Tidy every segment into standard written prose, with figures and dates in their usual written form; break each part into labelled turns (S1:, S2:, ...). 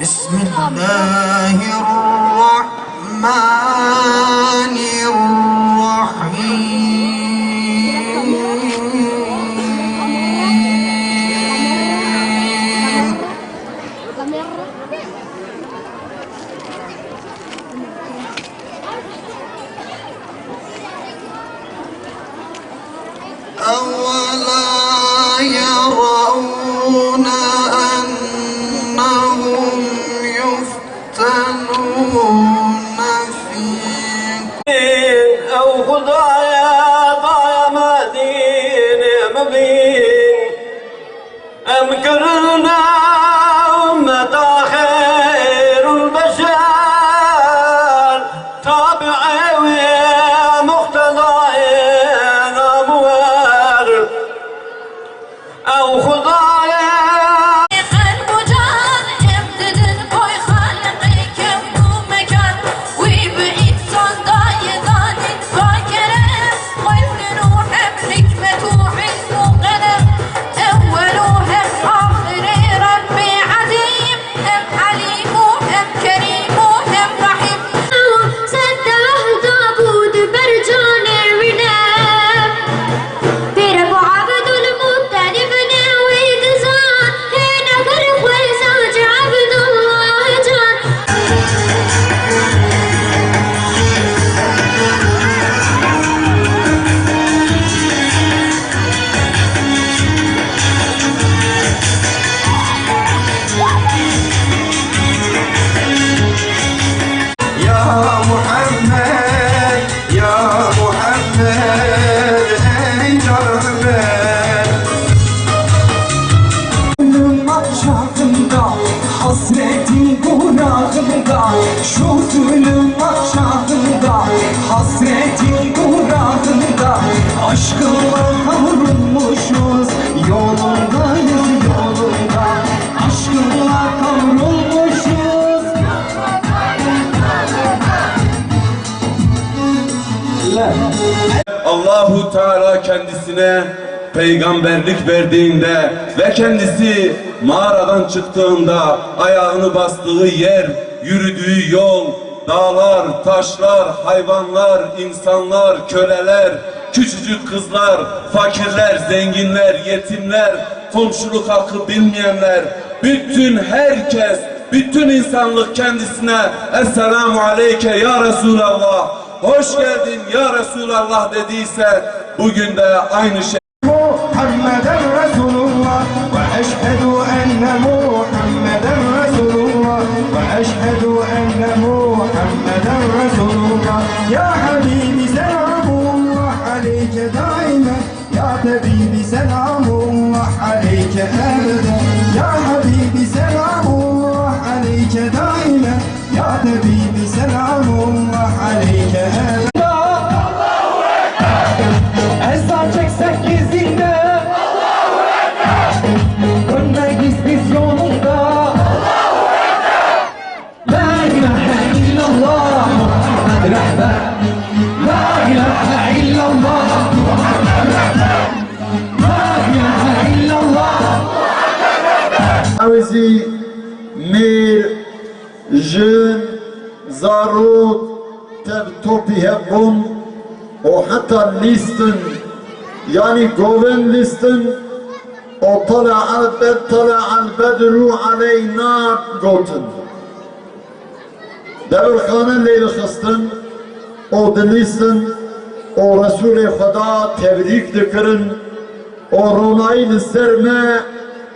S1: بسم الله الرحمن الرحيم أولا يرون أنهم يفتنون في
S2: أو خدايا ضايا مدين مبين أمكرنا أمة خير البشر تابعي ومقتضى الأموال أو خدايا
S3: hasretin kurağında, şu zulüm aşağında, hasretin kurağında, aşkınla kavrulmuşuz, yolundayız yolunda, aşkınla kavrulmuşuz.
S4: Allahu Teala kendisine peygamberlik verdiğinde ve kendisi mağaradan çıktığında ayağını bastığı yer, yürüdüğü yol, dağlar, taşlar, hayvanlar, insanlar, köleler, küçücük kızlar, fakirler, zenginler, yetimler, komşuluk hakkı bilmeyenler, bütün herkes, bütün insanlık kendisine Esselamu Aleyke ya Resulallah, hoş geldin ya Resulallah dediyse bugün de aynı şey.
S3: Muhammeden Resulullah ve eşhedü enne Muhammeden Resulullah ve eşhedü enne Muhammeden Resulullah. Ya Habibi selamullah aleyke daimen, ya Habibi selamullah aleyke ebeden, ya Habibi selamullah aleyke daimen, ya Habibi selamullah aleyke ebeden. Ezan çeksek izinde, dönmeyiz biz yolunda. La ilahe illallah Muhammed rehber, la ilahe illallah Muhammed rehber, la ilahe illallah
S5: Avzi mir jön zarut tev topi hebun o hatta listen yani goven listen o tala'al bedru aleyna goten devrxane leyli xistin o dilisten o Resul-i Khuda tebrik dikirin o ronayı serme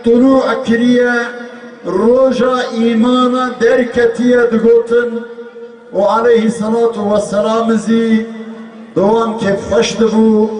S5: tulu akriye roja imana derketiye digoten o aleyhissalatu vesselam'ı devam kef hoştu bu.